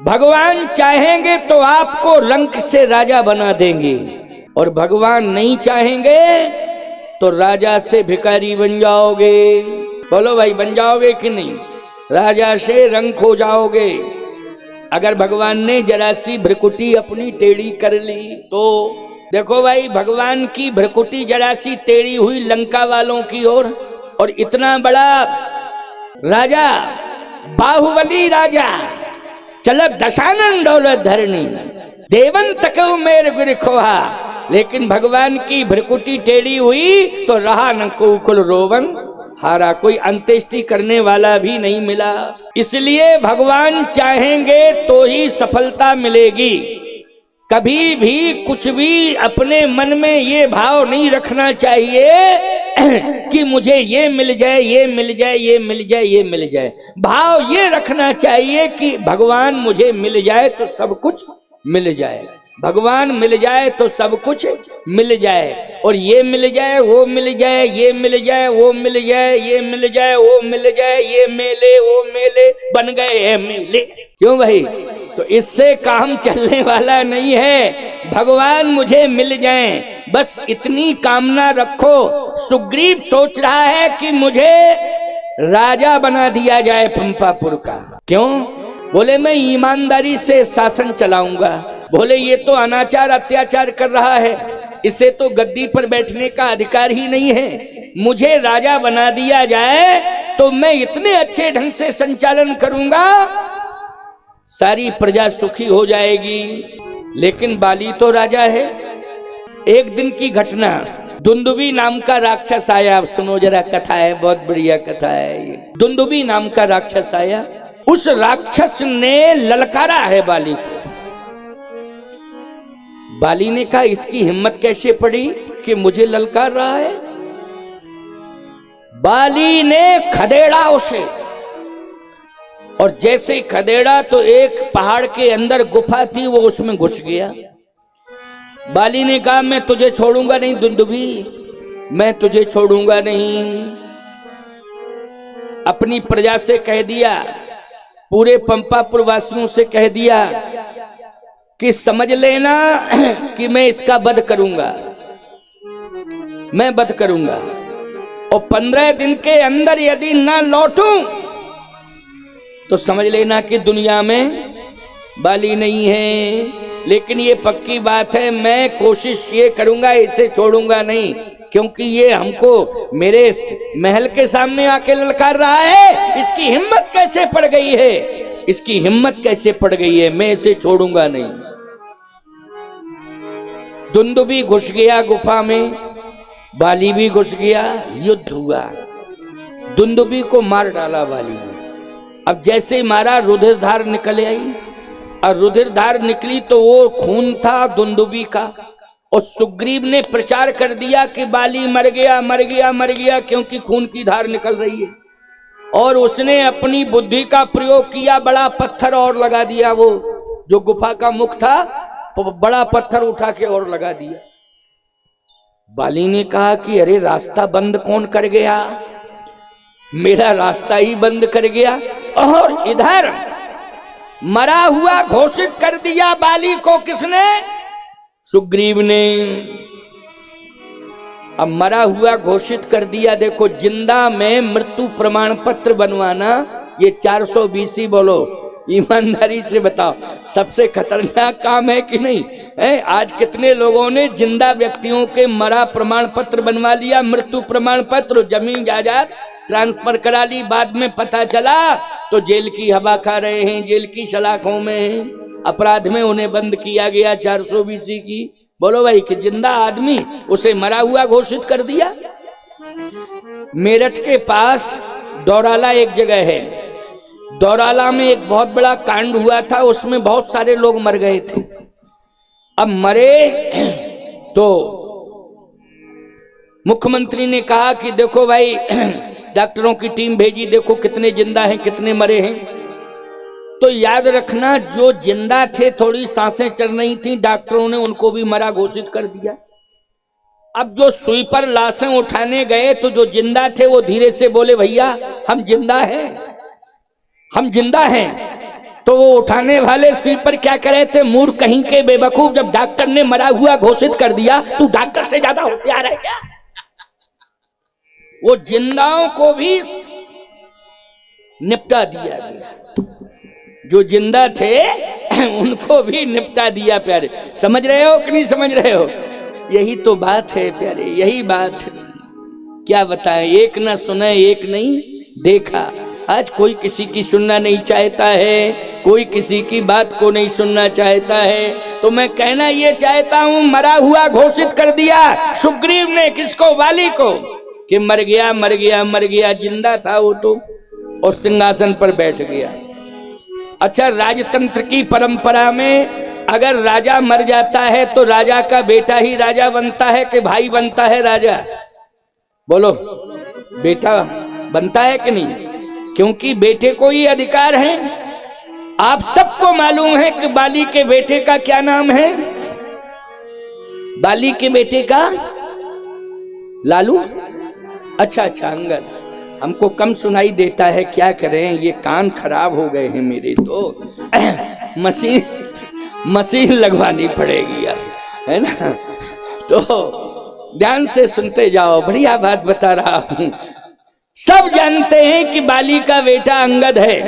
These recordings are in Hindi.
भगवान चाहेंगे तो आपको रंक से राजा बना देंगे और भगवान नहीं चाहेंगे तो राजा से भिखारी बन जाओगे। बोलो भाई, बन जाओगे कि नहीं? राजा से रंक हो जाओगे। अगर भगवान ने जरा सी भ्रकुटी अपनी टेढ़ी कर ली तो देखो भाई, भगवान की भ्रकुटी जरा सी टेढ़ी हुई लंका वालों की ओर, और इतना बड़ा राजा, बाहुबली राजा, चल दशानन दौलत धरनी, देवन तको मेरे गुर खोहा, लेकिन भगवान की भ्रकुटी टेढ़ी हुई तो रहा न कुल रोवन हारा, कोई अंत्येष्टि करने वाला भी नहीं मिला। इसलिए भगवान चाहेंगे तो ही सफलता मिलेगी। कभी भी कुछ भी अपने मन में ये भाव नहीं रखना चाहिए कि मुझे ये मिल जाए, ये मिल जाए, ये मिल जाए, ये मिल जाए। भाव ये रखना चाहिए कि भगवान मुझे मिल जाए तो सब कुछ मिल जाए, भगवान मिल जाए तो सब कुछ मिल जाए, और ये मिल जाए, वो मिल जाए, ये मिल जाए, वो मिल जाए, ये मिल जाए, वो मिल जाए, ये मेले वो मेले बन गए मेले। क्यों भाई? तो इससे काम चलने वाला नहीं है। भगवान मुझे मिल जाएं, बस इतनी कामना रखो। सुग्रीव सोच रहा है कि मुझे राजा बना दिया जाए पंपापुर का। क्यों? बोले मैं ईमानदारी से शासन चलाऊंगा। बोले ये तो अनाचार अत्याचार कर रहा है, इसे तो गद्दी पर बैठने का अधिकार ही नहीं है। मुझे राजा बना दिया जाए तो मैं इतने अच्छे ढंग से संचालन करूंगा, सारी प्रजा सुखी हो जाएगी। लेकिन बाली तो राजा है। एक दिन की घटना, दुंदुबी नाम का राक्षस आया। आप सुनो जरा, कथा है, बहुत बढ़िया कथा है ये। दुंदुबी नाम का राक्षस आया। उस राक्षस ने ललकारा है बाली को। बाली ने कहा इसकी हिम्मत कैसे पड़ी कि मुझे ललकार रहा है। बाली ने खदेड़ा उसे, और जैसे खदेड़ा तो एक पहाड़ के अंदर गुफा थी, वो उसमें घुस गया। बाली ने कहा मैं तुझे छोड़ूंगा नहीं दुंदुभी, मैं तुझे छोड़ूंगा नहीं। अपनी प्रजा से कह दिया, पूरे पंपापुर वासियों से कह दिया कि समझ लेना कि मैं इसका वध करूंगा, मैं वध करूंगा, और 15 दिन के अंदर यदि ना लौटूं तो समझ लेना कि दुनिया में बाली नहीं है। लेकिन ये पक्की बात है, मैं कोशिश ये करूंगा, इसे छोड़ूंगा नहीं, क्योंकि ये हमको मेरे महल के सामने आके ललकार रहा है। इसकी हिम्मत कैसे पड़ गई है, इसकी हिम्मत कैसे पड़ गई है, मैं इसे छोड़ूंगा नहीं। दुंदुभी घुस गया गुफा में, बाली भी घुस गया, युद्ध हुआ। दुंदुभी को मार डाला बाली ने। अब जैसे मारा, रुधिरधार निकल आई, और रुधिरधार निकली तो वो खून था दुंदुभी का। और सुग्रीव ने प्रचार कर दिया कि बाली मर गया, मर गया, मर गया, क्योंकि खून की धार निकल रही है। और उसने अपनी बुद्धि का प्रयोग किया, बड़ा पत्थर और लगा दिया, वो जो गुफा का मुख था, बड़ा पत्थर उठा के और लगा दिया। बाली ने कहा कि अरे रास्ता बंद कौन कर गया, मेरा रास्ता ही बंद कर गया। और इधर मरा हुआ घोषित कर दिया बाली को। किसने? सुग्रीव ने। अब मरा हुआ घोषित कर दिया। देखो, जिंदा में मृत्यु प्रमाण पत्र बनवाना ये 420 बोलो, ईमानदारी से बताओ, सबसे खतरनाक काम है कि नहीं है? आज कितने लोगों ने जिंदा व्यक्तियों के मरा प्रमाण पत्र बनवा लिया, मृत्यु प्रमाण पत्र, जमीन जायदाद ट्रांसफर करा ली, बाद में पता चला तो जेल की हवा खा रहे हैं, जेल की सलाखों में, अपराध में उन्हें बंद किया गया 420 की। बोलो भाई, कि जिंदा आदमी उसे मरा हुआ घोषित कर दिया। मेरठ के पास दौराला एक जगह है, दौराला में एक बहुत बड़ा कांड हुआ था, उसमें बहुत सारे लोग मर गए थे। अब मरे तो मुख्यमंत्री ने कहा कि देखो भाई, डॉक्टरों की टीम भेजी, देखो कितने जिंदा हैं, कितने मरे हैं। तो याद रखना, जो जिंदा थे, थोड़ी सांसें चल रही थी, डॉक्टरों ने उनको भी मरा घोषित कर दिया। अब जो सुई पर लाशें उठाने गए तो जो जिंदा थे वो धीरे से बोले, भैया हम जिंदा हैं, हम जिंदा हैं। तो वो उठाने वाले स्वीपर क्या करे थे, मूर्ख कहीं के बेवकूफ, जब डॉक्टर ने मरा हुआ घोषित कर दिया, तू डॉक्टर से ज्यादा होशियार है क्या? वो जिंदाओं को भी निपटा दिया गया, जो जिंदा थे उनको भी निपटा दिया। प्यारे समझ रहे हो कि नहीं समझ रहे हो? यही तो बात है प्यारे, यही बात है। क्या बताएं, एक ना सुना एक नहीं देखा। आज कोई किसी की सुनना नहीं चाहता है, कोई किसी की बात को नहीं सुनना चाहता है। तो मैं कहना ये चाहता हूं, मरा हुआ घोषित कर दिया सुग्रीव ने, किसको? वाली को, कि मर गया मर गया मर गया। जिंदा था वो तो, और सिंहासन पर बैठ गया। अच्छा, राजतंत्र की परंपरा में अगर राजा मर जाता है तो राजा का बेटा ही राजा बनता है कि भाई बनता है राजा? बोलो, बेटा बनता है कि नहीं? क्योंकि बेटे को ही अधिकार है। आप सबको मालूम है कि बाली के बेटे का क्या नाम है? बाली के बेटे का लालू। अच्छा, अंगद। हमको कम सुनाई देता है, क्या करें, ये कान खराब हो गए हैं मेरे, तो मशीन लगवानी पड़ेगी यार, है ना? तो ध्यान से सुनते जाओ, बढ़िया बात बता रहा हूं। सब जानते हैं कि बाली का बेटा अंगद है,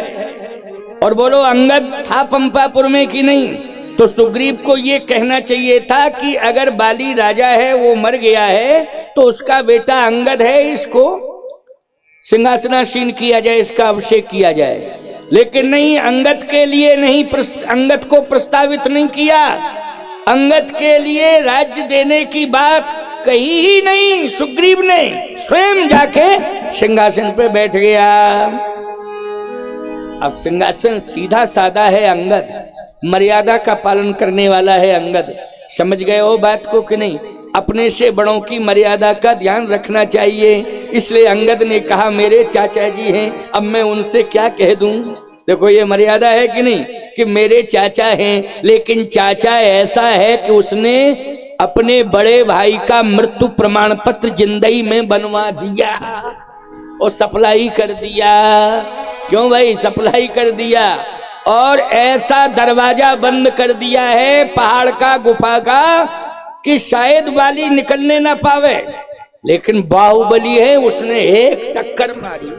और बोलो अंगद था पंपापुर में कि नहीं? तो सुग्रीव को ये कहना चाहिए था कि अगर बाली राजा है, वो मर गया है, तो उसका बेटा अंगद है, इसको सिंहासनासीन किया जाए, इसका अभिषेक किया जाए। लेकिन नहीं, अंगद के लिए नहीं, अंगद को प्रस्तावित नहीं किया। अंगद के लिए राज्य देने की बात कही ही नहीं। सुग्रीव ने स्वयं जाके सिंहासन पे बैठ गया। अब सिंहासन सीधा साधा है अंगद, मर्यादा का पालन करने वाला है अंगद। समझ गए हो बात को कि नहीं? अपने से बड़ों की मर्यादा का ध्यान रखना चाहिए। इसलिए अंगद ने कहा मेरे चाचा जी हैं, अब मैं उनसे क्या कह दूं? देखो ये मर्यादा है कि नहीं, कि मेरे चाचा हैं, लेकिन चाचा ऐसा है कि उसने अपने बड़े भाई का मृत्यु प्रमाण पत्र जिंदगी में बनवा दिया और सप्लाई कर दिया। क्यों भाई? सप्लाई कर दिया, और ऐसा दरवाजा बंद कर दिया है पहाड़ का, गुफा का, कि शायद बाली निकलने ना पावे। लेकिन बाहुबली है, उसने एक टक्कर मारी,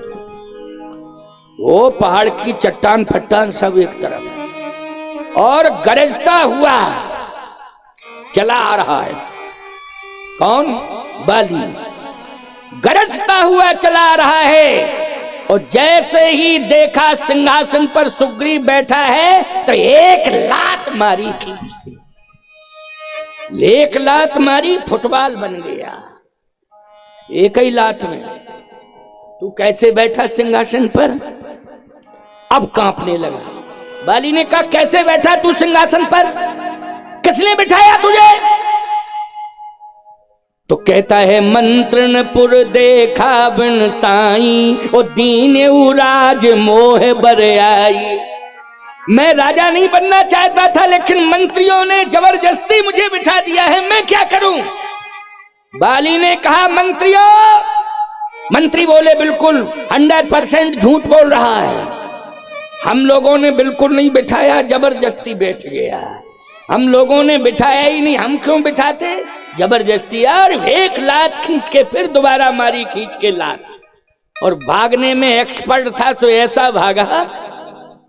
वो पहाड़ की चट्टान फट्टान सब एक तरफ, और गरजता हुआ चला आ रहा है। कौन? बाली गरजता हुआ चला आ रहा है। और जैसे ही देखा सिंहासन पर सुग्रीव बैठा है, तो एक लात मारी खींच के, एक लात मारी, फुटबॉल बन गया एक ही लात में। तू कैसे बैठा सिंहासन पर? अब कांपने लगा। बाली ने कहा कैसे बैठा तू सिंहासन पर? किसने बिठाया तुझे? तो कहता है मंत्रणपुर देखा बिन साई, ओ दीन उराज मोह बर आई। मैं राजा नहीं बनना चाहता था, लेकिन मंत्रियों ने जबरदस्ती मुझे बिठा दिया है, मैं क्या करूं? बाली ने कहा मंत्रियों, मंत्री बोले बिल्कुल 100% झूठ बोल रहा है, हम लोगों ने बिल्कुल नहीं बिठाया, जबरदस्ती बैठ गया। हम लोगों ने बिठाया ही नहीं, हम क्यों बिठाते? जबरदस्ती। और एक लात खींच के फिर दोबारा मारी, खींच के लात, और भागने में एक्सपर्ट था, तो ऐसा भागा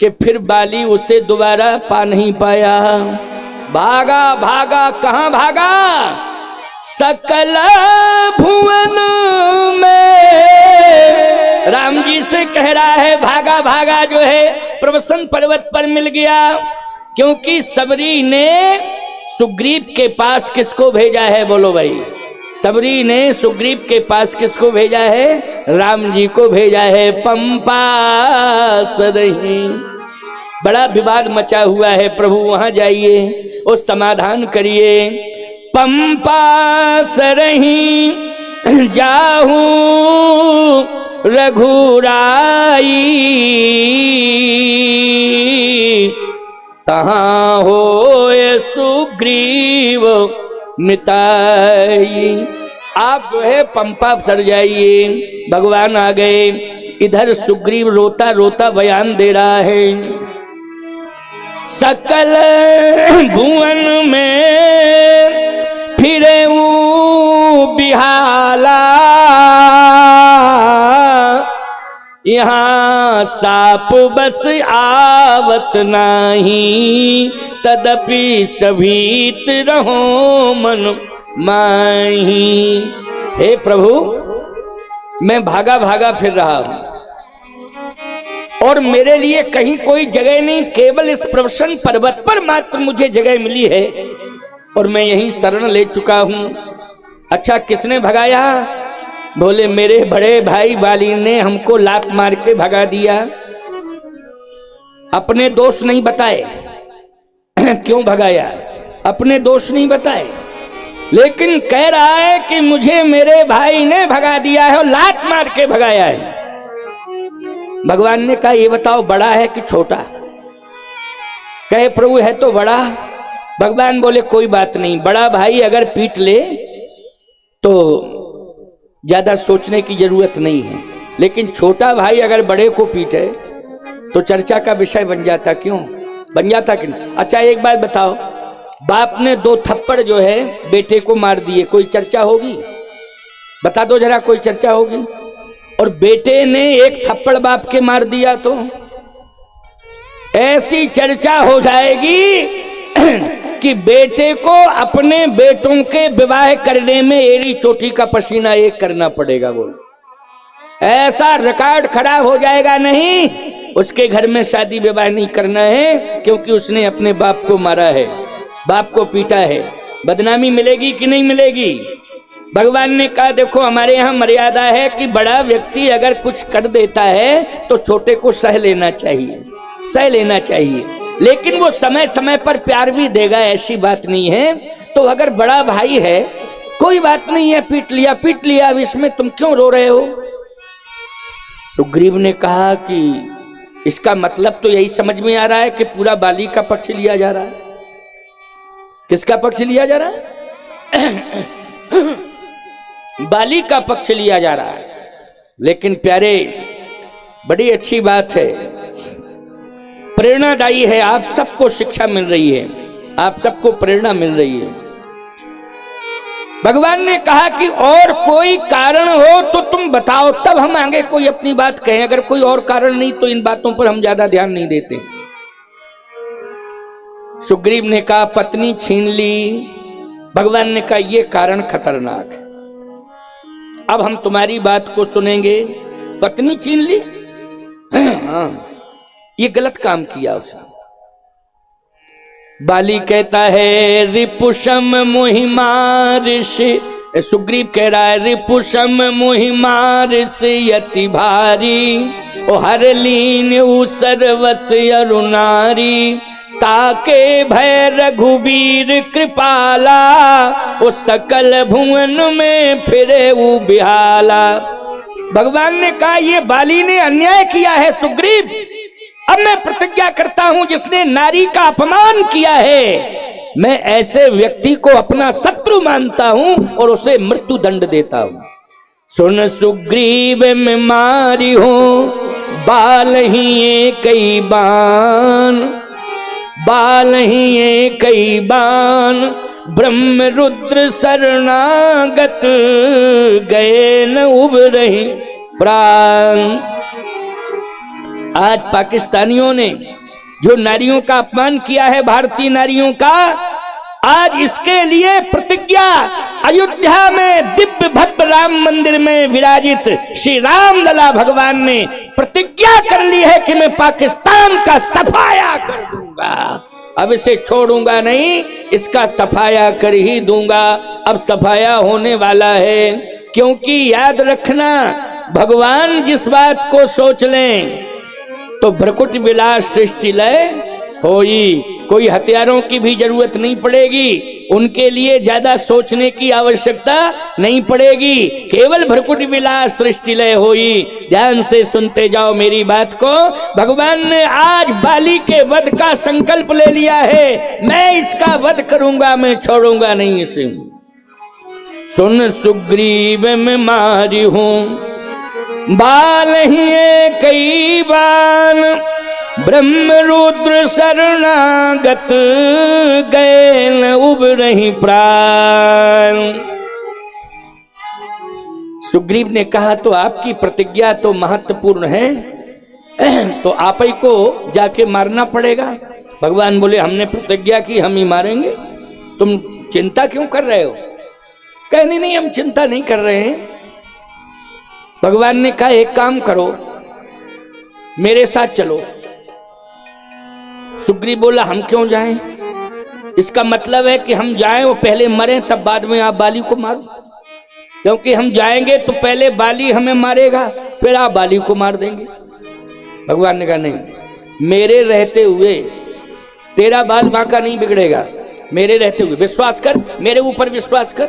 कि फिर बाली उसे दोबारा पा नहीं पाया। भागा भागा, कहां भागा? सकल भुवन में। राम जी से कह रहा है भागा भागा जो है प्रवसन पर्वत पर मिल गया, क्योंकि सबरी ने सुग्रीव के पास किसको भेजा है? बोलो भाई। सबरी ने सुग्रीव के पास किसको भेजा है? राम जी को भेजा है। पंपा सदही, बड़ा विवाद मचा हुआ है, प्रभु वहां जाइए और समाधान करिए। पंपा सरही जाहू रघुराई, तहां होए सुग्रीव मिताई। आप जो है पंपा सर जाइए, भगवान आ गए। इधर सुग्रीव रोता रोता बयान दे रहा है सकल भुवन में फिरे बिहाला, यहाँ साप बस आवत नाही, तदपि सभीत रहो मन माही। हे प्रभु, मैं भागा भागा फिर रहा हूं और मेरे लिए कहीं कोई जगह नहीं, केवल इस प्रवसन पर्वत पर मात्र मुझे जगह मिली है और मैं यहीं शरण ले चुका हूं। अच्छा, किसने भगाया? बोले मेरे बड़े भाई बाली ने हमको लात मार के भगा दिया। अपने दोष नहीं बताए क्यों भगाया, अपने दोष नहीं बताए, लेकिन कह रहा है कि मुझे मेरे भाई ने भगा दिया है और लात मार के भगाया है। भगवान ने कहा ये बताओ बड़ा है कि छोटा? कहे प्रभु है तो बड़ा। भगवान बोले कोई बात नहीं, बड़ा भाई अगर पीट ले तो ज्यादा सोचने की जरूरत नहीं है, लेकिन छोटा भाई अगर बड़े को पीटे तो चर्चा का विषय बन जाता। क्यों बन जाता कि नहीं? अच्छा एक बात बताओ, बाप ने 2 थप्पड़ जो है बेटे को मार दिए, कोई चर्चा होगी? बता दो जरा, कोई चर्चा होगी? और बेटे ने 1 थप्पड़ बाप के मार दिया तो ऐसी चर्चा हो जाएगी कि बेटे को अपने बेटों के विवाह करने में एड़ी चोटी का पसीना एक करना पड़ेगा। बोल, ऐसा रिकॉर्ड खराब हो जाएगा। नहीं, उसके घर में शादी विवाह नहीं करना है, क्योंकि उसने अपने बाप को मारा है, बाप को पीटा है। बदनामी मिलेगी कि नहीं मिलेगी? भगवान ने कहा देखो हमारे यहाँ मर्यादा है कि बड़ा व्यक्ति अगर कुछ कर देता है तो छोटे को सह लेना चाहिए, सह लेना चाहिए, लेकिन वो समय समय पर प्यार भी देगा, ऐसी बात नहीं है। तो अगर बड़ा भाई है कोई बात नहीं है, पीट लिया, अब इसमें तुम क्यों रो रहे हो? सुग्रीव ने कहा कि इसका मतलब तो यही समझ में आ रहा है कि पूरा बाली का पक्ष लिया जा रहा है। किसका पक्ष लिया जा रहा है? बाली का पक्ष लिया जा रहा है। लेकिन प्यारे, बड़ी अच्छी बात है, प्रेरणादायी है, आप सबको शिक्षा मिल रही है, आप सबको प्रेरणा मिल रही है। भगवान ने कहा कि और कोई कारण हो तो तुम बताओ, तब हम आगे कोई अपनी बात कहें। अगर कोई और कारण नहीं तो इन बातों पर हम ज्यादा ध्यान नहीं देते। सुग्रीव ने कहा पत्नी छीन ली। भगवान ने कहा यह कारण खतरनाक है, अब हम तुम्हारी बात को सुनेंगे। पत्नी छीन ली, हाँ, ये गलत काम किया उसने। बाली कहता है रिपुषम मुहिमारिष, सुग्रीव कह रहा है रिपुषम मुहिमारिष यति भारी, ओ हर लीन उ सर्वस अरुणारी, ताके भय रघुबीर कृपाला, ओ सकल भुवन में फिरे उ बिहाला। भगवान ने कहा ये बाली ने अन्याय किया है सुग्रीव, अब मैं प्रतिज्ञा करता हूं जिसने नारी का अपमान किया है, मैं ऐसे व्यक्ति को अपना शत्रु मानता हूं और उसे मृत्यु दंड देता हूं। सुन सुग्रीव में मारी हूं बाल ही कई बान, बाल ही कई बान, ब्रह्म रुद्र शरणागत गए न उब रही प्राण। आज पाकिस्तानियों ने जो नारियों का अपमान किया है, भारतीय नारियों का, आज इसके लिए प्रतिज्ञा अयोध्या में दिव्य भव्य राम मंदिर में विराजित श्री राम लला भगवान ने प्रतिज्ञा कर ली है कि मैं पाकिस्तान का सफाया कर दूंगा, अब इसे छोड़ूंगा नहीं, इसका सफाया कर ही दूंगा। अब सफाया होने वाला है, क्योंकि याद रखना भगवान जिस बात को सोच लें तो भ्रकुट विलास सृष्टि लय होई, कोई हथियारों की भी जरूरत नहीं पड़ेगी, उनके लिए ज्यादा सोचने की आवश्यकता नहीं पड़ेगी, केवल भ्रकुट विलास सृष्टि लय होई। ध्यान से सुनते जाओ मेरी बात को। भगवान ने आज बाली के वध का संकल्प ले लिया है, मैं इसका वध करूंगा, मैं छोड़ूंगा नहीं इसे। सुन सुग्रीव में मारी हूं बाल ही कई बान, ब्रह्म रुद्र शरणागत गए न उबरहि प्राण। सुग्रीव ने कहा तो आपकी प्रतिज्ञा तो महत्वपूर्ण है, तो आप ही को जाके मारना पड़ेगा। भगवान बोले हमने प्रतिज्ञा की, हम ही मारेंगे, तुम चिंता क्यों कर रहे हो? कहने नहीं, हम चिंता नहीं कर रहे हैं। भगवान ने कहा एक काम करो, मेरे साथ चलो। सुग्रीव बोला हम क्यों जाएं? इसका मतलब है कि हम जाएं, वो पहले मरें, तब बाद में आप बाली को मारो। क्योंकि हम जाएंगे तो पहले बाली हमें मारेगा, फिर आप बाली को मार देंगे। भगवान ने कहा नहीं, मेरे रहते हुए तेरा बाल बांका नहीं बिगड़ेगा, मेरे रहते हुए विश्वास कर, मेरे ऊपर विश्वास कर।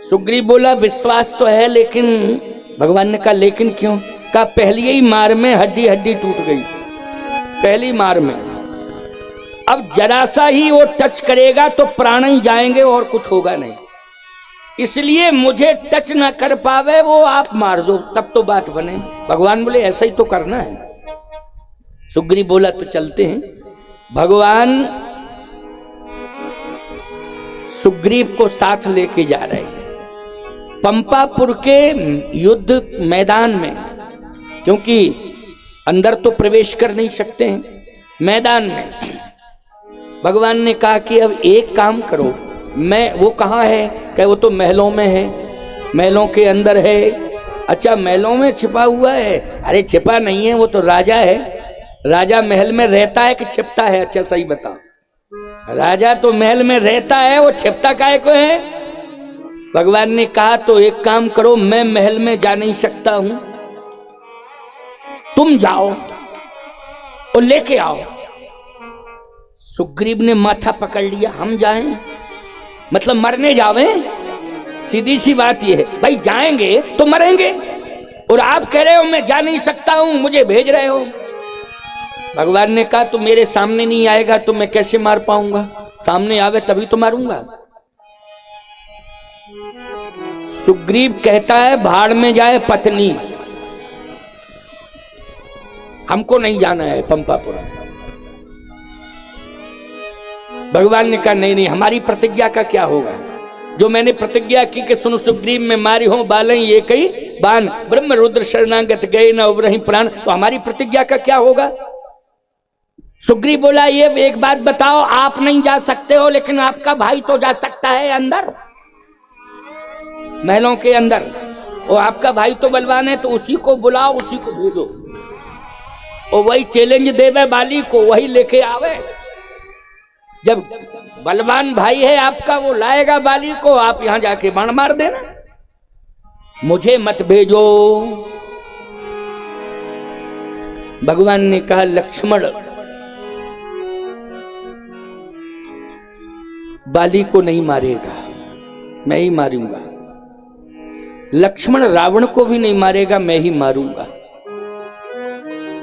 सुग्रीव बोला विश्वास तो है, लेकिन भगवान ने कहा लेकिन क्यों? कहा पहली ही मार में हड्डी हड्डी टूट गई, पहली मार में। अब जरा सा ही वो टच करेगा तो प्राण ही जाएंगे और कुछ होगा नहीं, इसलिए मुझे टच ना कर पावे वो आप मार दो, तब तो बात बने। भगवान बोले ऐसा ही तो करना है। सुग्रीव बोला तो चलते हैं। भगवान सुग्रीव को साथ लेके जा रहे हैं पंपापुर के युद्ध मैदान में, क्योंकि अंदर तो प्रवेश कर नहीं सकते हैं, मैदान में। भगवान ने कहा कि अब एक काम करो, मैं वो कहाँ है? क्या वो तो महलों में है, महलों के अंदर है। अच्छा महलों में छिपा हुआ है? अरे छिपा नहीं है, वो तो राजा है। राजा महल में रहता है कि छिपता है? अच्छा सही बताओ, राजा तो महल में रहता है, वो छिपता काहे को है? भगवान ने कहा तो एक काम करो, मैं महल में जा नहीं सकता हूं, तुम जाओ और लेके आओ। सुग्रीव ने माथा पकड़ लिया, हम जाएं? मतलब मरने जावे? सीधी सी बात यह है भाई, जाएंगे तो मरेंगे, और आप कह रहे हो मैं जा नहीं सकता हूं, मुझे भेज रहे हो। भगवान ने कहा तो मेरे सामने नहीं आएगा तो मैं कैसे मार पाऊंगा? सामने आवे तभी तो मारूंगा। सुग्रीव कहता है भाड़ में जाए पत्नी, हमको नहीं जाना है पंपापुर। भगवान ने कहा नहीं नहीं, हमारी प्रतिज्ञा का क्या होगा? जो मैंने प्रतिज्ञा की कि सुन सुग्रीव में मारी हो बालें ये कई बान, ब्रह्म रुद्र शरणागत गए न उबरहि प्राण, तो हमारी प्रतिज्ञा का क्या होगा? सुग्रीव बोला ये एक बात बताओ, आप नहीं जा सकते हो, लेकिन आपका भाई तो जा सकता है अंदर, महलों के अंदर, और आपका भाई तो बलवान है, तो उसी को बुलाओ, उसी को भेजो, और वही चैलेंज देवे बाली को, वही लेके आवे। जब बलवान भाई है आपका, वो लाएगा बाली को, आप यहां जाके बाण मार देना, मुझे मत भेजो। भगवान ने कहा लक्ष्मण बाली को नहीं मारेगा, मैं ही मारूंगा। लक्ष्मण रावण को भी नहीं मारेगा, मैं ही मारूंगा।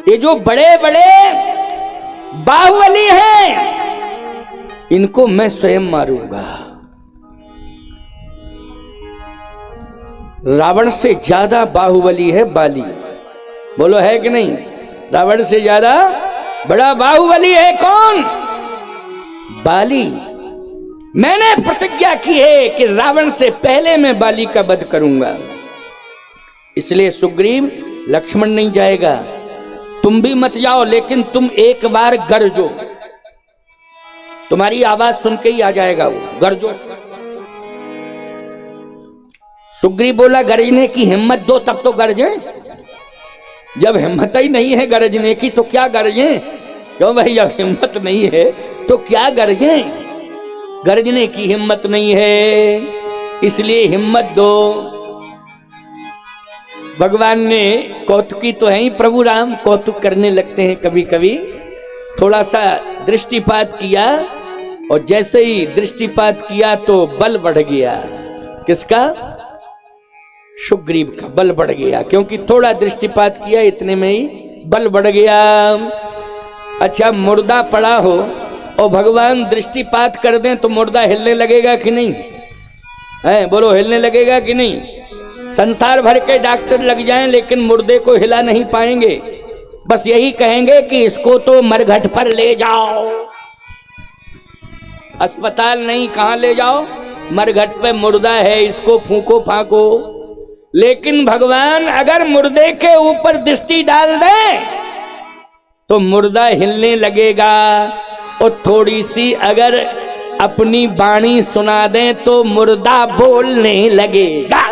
ये जो बड़े बड़े बाहुबली हैं, इनको मैं स्वयं मारूंगा। रावण से ज्यादा बाहुबली है बाली, बोलो है कि नहीं? रावण से ज्यादा बड़ा बाहुबली है कौन? बाली। मैंने प्रतिज्ञा की है कि रावण से पहले मैं बाली का वध करूंगा, इसलिए सुग्रीव लक्ष्मण नहीं जाएगा, तुम भी मत जाओ, लेकिन तुम एक बार गरजो, तुम्हारी आवाज सुन के ही आ जाएगा वो, गरजो। सुग्रीव बोला गरजने की हिम्मत दो तब तो गरजे, जब हिम्मत ही नहीं है गरजने की तो क्या गरजे? क्यों भाई, जब हिम्मत नहीं है तो क्या गरजे? गरजने की हिम्मत नहीं है, इसलिए हिम्मत दो। भगवान ने कौतुकी तो है ही, प्रभु राम कौतुक करने लगते हैं कभी कभी। थोड़ा सा दृष्टिपात किया, और जैसे ही दृष्टिपात किया तो बल बढ़ गया। किसका? सुग्रीव का बल बढ़ गया, क्योंकि थोड़ा दृष्टिपात किया, इतने में ही बल बढ़ गया। अच्छा मुर्दा पड़ा हो और भगवान दृष्टिपात कर दें तो मुर्दा हिलने लगेगा कि नहीं? है बोलो, हिलने लगेगा कि नहीं? संसार भर के डॉक्टर लग जाएं लेकिन मुर्दे को हिला नहीं पाएंगे। बस यही कहेंगे कि इसको तो मरघट पर ले जाओ। अस्पताल नहीं, कहां ले जाओ? मरघट पे मुर्दा है, इसको फूको फाको। लेकिन भगवान अगर मुर्दे के ऊपर दृष्टि डाल दे तो मुर्दा हिलने लगेगा, और थोड़ी सी अगर अपनी वाणी सुना दें तो मुर्दा बोलने लगेगा।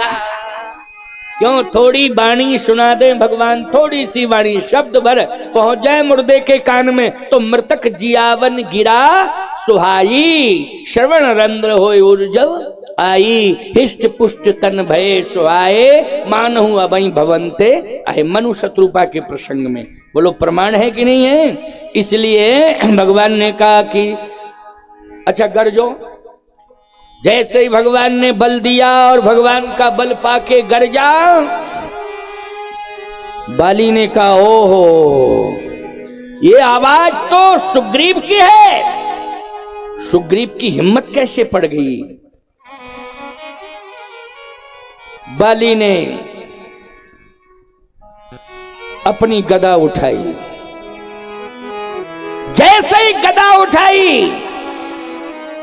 क्यों? थोड़ी वाणी सुना दें भगवान, थोड़ी सी वाणी शब्द भर पहुंच जाए मुर्दे के कान में तो मृतक जियावन गिरा सुहाई, श्रवण रंध्र होय उर्जव आई, हिष्ट पुष्ट तन भय सुहाए, मानहु अबई भवंते आए। मनु शत्रुपा के प्रसंग में बोलो प्रमाण है कि नहीं है? इसलिए भगवान ने कहा कि अच्छा गरजो। जैसे ही भगवान ने बल दिया और भगवान का बल पाके गरजा, बाली ने कहा ओहो, ये आवाज तो सुग्रीव की है। सुग्रीव की हिम्मत कैसे पड़ गई? बाली ने अपनी गदा उठाई। जैसे ही गदा उठाई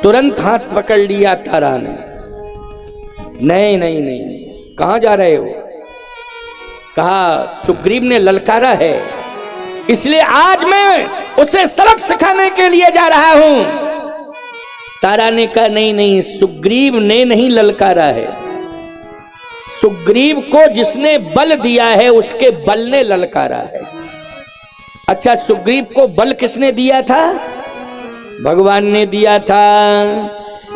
तुरंत हाथ पकड़ लिया तारा ने। नहीं नहीं नहीं, कहां जा रहे हो? कहा सुग्रीव ने ललकारा है, इसलिए आज मैं उसे सबक सिखाने के लिए जा रहा हूं। तारा ने कहा नहीं नहीं, सुग्रीव ने नहीं ललकारा है, सुग्रीव को जिसने बल दिया है उसके बल ने ललकारा है। अच्छा, सुग्रीव को बल किसने दिया था? भगवान ने दिया था।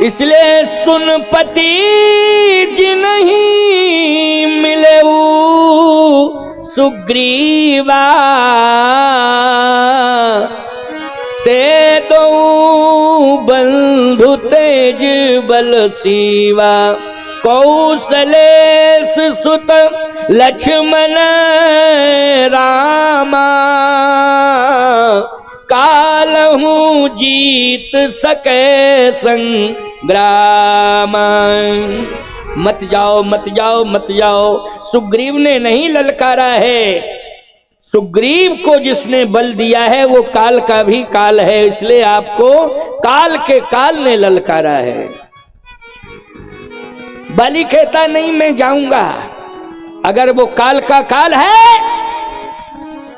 इसलिए सुनपति जिन्हीं मिले सुग्रीवा, ते दो बंधु तेज बल सीवा, कौशलेश सुत लक्ष्मण रामा, कालहू जीत सके संग्राम। मत जाओ मत जाओ मत जाओ, सुग्रीव ने नहीं ललकारा है, सुग्रीव को जिसने बल दिया है वो काल का भी काल है, इसलिए आपको काल के काल ने ललकारा है। बाली कहता नहीं मैं जाऊंगा, अगर वो काल का काल है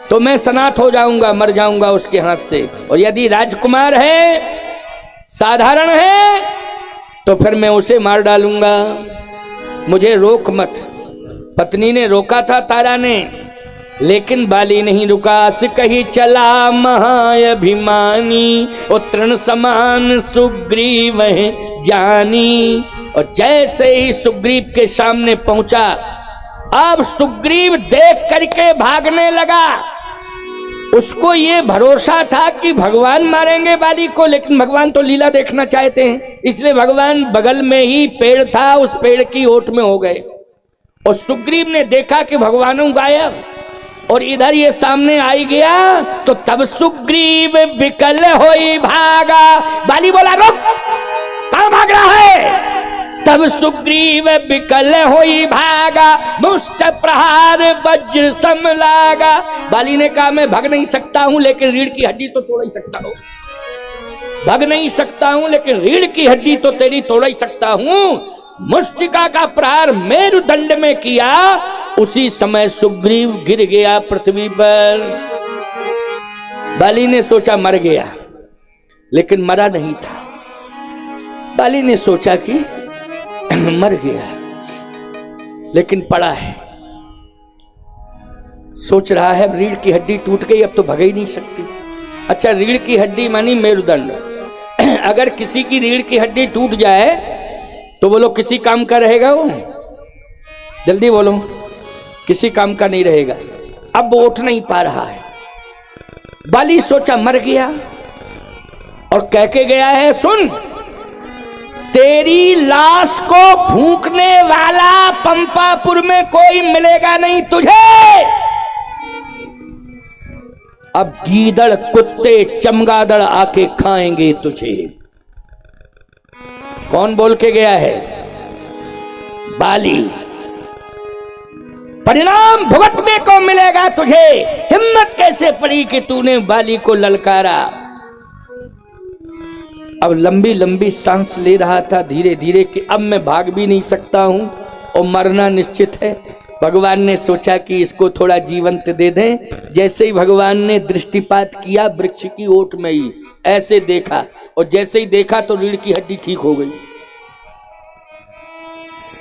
तो मैं सनाथ हो जाऊंगा, मर जाऊंगा उसके हाथ से। और यदि राजकुमार है, साधारण है, तो फिर मैं उसे मार डालूंगा। मुझे रोक मत। पत्नी ने रोका था तारा ने, लेकिन बाली नहीं रुका। अस कही चला महाअभिमानी, और तृण समान सुग्रीव जानी। और जैसे ही सुग्रीव के सामने पहुंचा, अब सुग्रीव देख करके भागने लगा। उसको ये भरोसा था कि भगवान मारेंगे बाली को, लेकिन भगवान तो लीला देखना चाहते हैं, इसलिए भगवान बगल में ही पेड़ था, उस पेड़ की ओट में हो गए। और सुग्रीव ने देखा कि भगवानों गायब, और इधर ये सामने आई गया, तो तब सुग्रीव विकल होई भागा। बाली बोला रुक, कहां भाग रहा है? तब सुग्रीव विकल होई भागा, मुष्ट प्रहार वज्र सम लागा। बाली ने कहा मैं भाग नहीं सकता हूं, लेकिन रीढ़ की हड्डी तो तोड़ ही सकता हूं। भाग नहीं सकता हूं, लेकिन रीढ़ की हड्डी तो तेरी तोड़ ही सकता हूं। मुष्टिका का प्रहार मेरुदंड में किया, उसी समय सुग्रीव गिर गया पृथ्वी पर। बाली ने सोचा मर गया, लेकिन मरा नहीं था। बाली ने सोचा कि मर गया, लेकिन पड़ा है। सोच रहा है रीढ़ की हड्डी टूट गई, अब तो भग ही नहीं सकती। अच्छा, रीढ़ की हड्डी मानी मेरुदंड। अगर किसी की रीढ़ की हड्डी टूट जाए तो बोलो किसी काम का रहेगा वो? जल्दी बोलो, किसी काम का नहीं रहेगा। अब वो उठ नहीं पा रहा है। बाली सोचा मर गया, और कह के गया है सुन, तेरी लाश को फूंकने वाला पंपापुर में कोई मिलेगा नहीं तुझे। अब गीदड़ कुत्ते चमगादड़ आके खाएंगे तुझे। कौन बोल के गया है? बाली। परिणाम भुगतने को मिलेगा तुझे। हिम्मत कैसे पड़ी कि तूने बाली को ललकारा। अब लंबी लंबी सांस ले रहा था धीरे धीरे कि अब मैं भाग भी नहीं सकता हूं और मरना निश्चित है। भगवान ने सोचा कि इसको थोड़ा जीवंत दे दें। जैसे ही भगवान ने दृष्टिपात किया वृक्ष की ओट में ही ऐसे देखा, और जैसे ही देखा तो रीढ़ की हड्डी ठीक हो गई।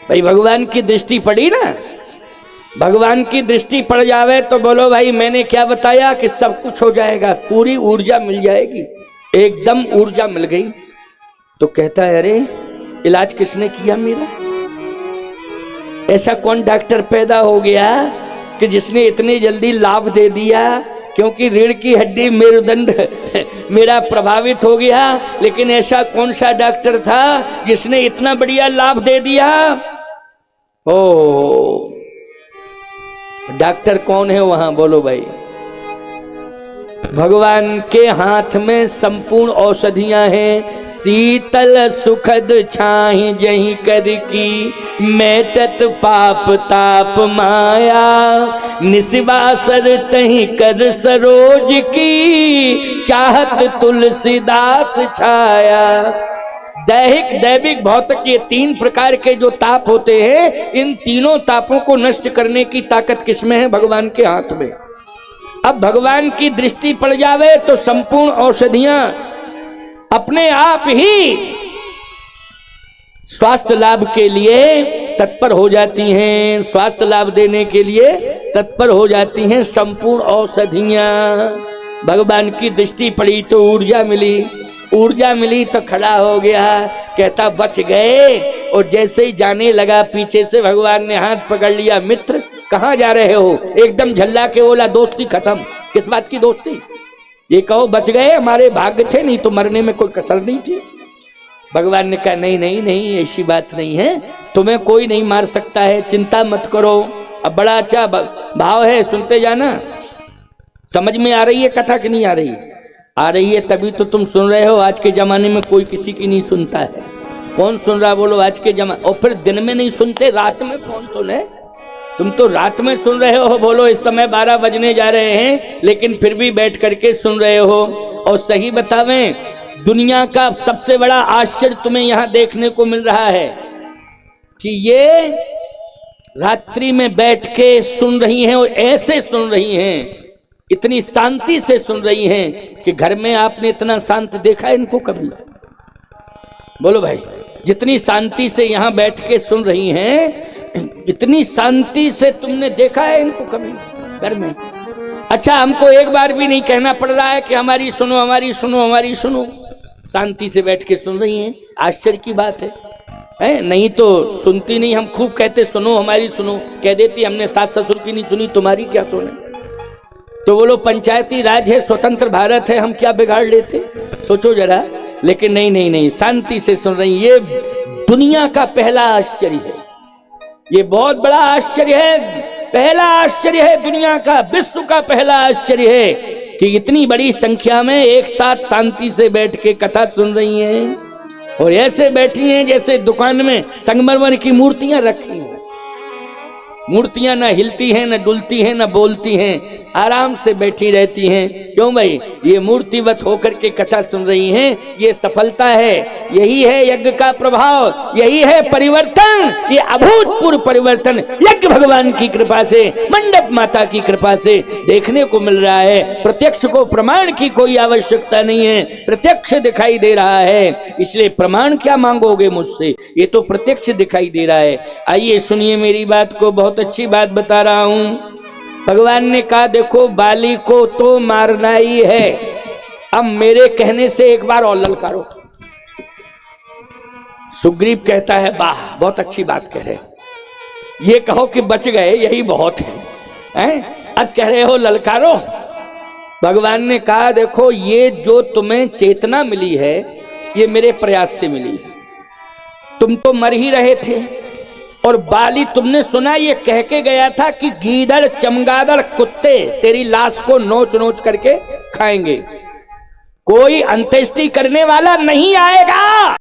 भाई भगवान की दृष्टि पड़ी ना, भगवान की दृष्टि पड़ जावे तो बोलो भाई मैंने क्या बताया कि सब कुछ हो जाएगा, पूरी ऊर्जा मिल जाएगी। एकदम ऊर्जा मिल गई। तो कहता है अरे इलाज किसने किया मेरा? ऐसा कौन डॉक्टर पैदा हो गया कि जिसने इतनी जल्दी लाभ दे दिया? क्योंकि रीढ़ की हड्डी मेरुदंड मेरा प्रभावित हो गया, लेकिन ऐसा कौन सा डॉक्टर था जिसने इतना बढ़िया लाभ दे दिया? ओ डॉक्टर कौन है वहां बोलो भाई? भगवान के हाथ में संपूर्ण औषधियां हैं। शीतल सुखद छाही जही कर की, मेटत पाप ताप माया, निस्वासर तही कर सरोज की, चाहत तुलसीदास छाया। दैहिक दैविक भौतिक ये तीन प्रकार के जो ताप होते हैं, इन तीनों तापों को नष्ट करने की ताकत किसमें है? भगवान के हाथ में। अब भगवान की दृष्टि पड़ जावे तो संपूर्ण औषधियां अपने आप ही स्वास्थ्य लाभ के लिए तत्पर हो जाती हैं, स्वास्थ्य लाभ देने के लिए तत्पर हो जाती हैं संपूर्ण औषधियां। भगवान की दृष्टि पड़ी तो ऊर्जा मिली, ऊर्जा मिली तो खड़ा हो गया, कहता बच गए। और जैसे ही जाने लगा पीछे से भगवान ने हाथ पकड़ लिया, मित्र कहाँ जा रहे हो? एकदम झल्ला के बोला दोस्ती खत्म। किस बात की दोस्ती? ये कहो बच गए, हमारे भाग्य थे, नहीं तो मरने में कोई कसर नहीं थी। भगवान ने कहा नहीं नहीं नहीं, ऐसी बात नहीं है, तुम्हें कोई नहीं मार सकता है, चिंता मत करो। अब बड़ा अच्छा भाव है, सुनते जाना। समझ में आ रही है कथा कि नहीं आ रही? आ रही है तभी तो तुम सुन रहे हो। आज के जमाने में कोई किसी की नहीं सुनता है। कौन सुन रहा बोलो आज के जमाने? और फिर दिन में नहीं सुनते, रात में कौन सुने? तुम तो रात में सुन रहे हो। बोलो इस समय 12 बजने जा रहे हैं, लेकिन फिर भी बैठ करके सुन रहे हो। और सही बतावें, दुनिया का सबसे बड़ा आश्चर्य तुम्हें यहाँ देखने को मिल रहा है कि ये रात्रि में बैठ के सुन रही हैं, और ऐसे सुन रही हैं, इतनी शांति से सुन रही हैं कि घर में आपने इतना शांत देखा है इनको कभी? बोलो भाई, जितनी शांति से यहाँ बैठ के सुन रही हैं, इतनी शांति से तुमने देखा है इनको कभी घर में? अच्छा, हमको एक बार भी नहीं कहना पड़ रहा है कि हमारी सुनो हमारी सुनो हमारी सुनो। शांति से बैठ के सुन रही हैं, आश्चर्य की बात है? नहीं तो सुनती नहीं। हम खूब कहते सुनो हमारी सुनो, कह देती हमने सास ससुर की नहीं सुनी, तुम्हारी क्या सुने? तो बोलो पंचायती राज है, स्वतंत्र भारत है, हम क्या बिगाड़ लेते? सोचो जरा। लेकिन नहीं नहीं नहीं, शांति से सुन रही। ये दुनिया का पहला आश्चर्य है, ये बहुत बड़ा आश्चर्य है, पहला आश्चर्य है दुनिया का, विश्व का पहला आश्चर्य है कि इतनी बड़ी संख्या में एक साथ शांति से बैठ के कथा सुन रही हैं। और ऐसे बैठी हैं जैसे दुकान में संगमरमर की मूर्तियां रखी हैं। मूर्तियां ना हिलती हैं, ना डुलती हैं, ना बोलती हैं, आराम से बैठी रहती हैं। क्यों भाई? ये मूर्तिवत होकर के कथा सुन रही हैं। ये सफलता है, यही है यज्ञ का प्रभाव, यही है परिवर्तन, ये अभूतपूर्व परिवर्तन यज्ञ भगवान की कृपा से, मंडप माता की कृपा से देखने को मिल रहा है। प्रत्यक्ष को प्रमाण की कोई आवश्यकता नहीं है, प्रत्यक्ष दिखाई दे रहा है। इसलिए प्रमाण क्या मांगोगे मुझसे? ये तो प्रत्यक्ष दिखाई दे रहा है। आइए सुनिए मेरी बात को, बहुत अच्छी बात बता रहा हूं। भगवान ने कहा देखो बाली को तो मारना ही है, अब मेरे कहने से एक बार और ललकारो। सुग्रीव कहता है वाह बहुत अच्छी बात कह रहे हो, ये कहो कि बच गए यही बहुत है, अब कह रहे हो ललकारो। भगवान ने कहा देखो ये जो तुम्हें चेतना मिली है ये मेरे प्रयास से मिली। तुम तो मर ही रहे थे, और बाली तुमने सुना ये कह के गया था कि गीदड़ चमगादड़ कुत्ते तेरी लाश को नोच नोच करके खाएंगे, कोई अंत्येष्टि करने वाला नहीं आएगा।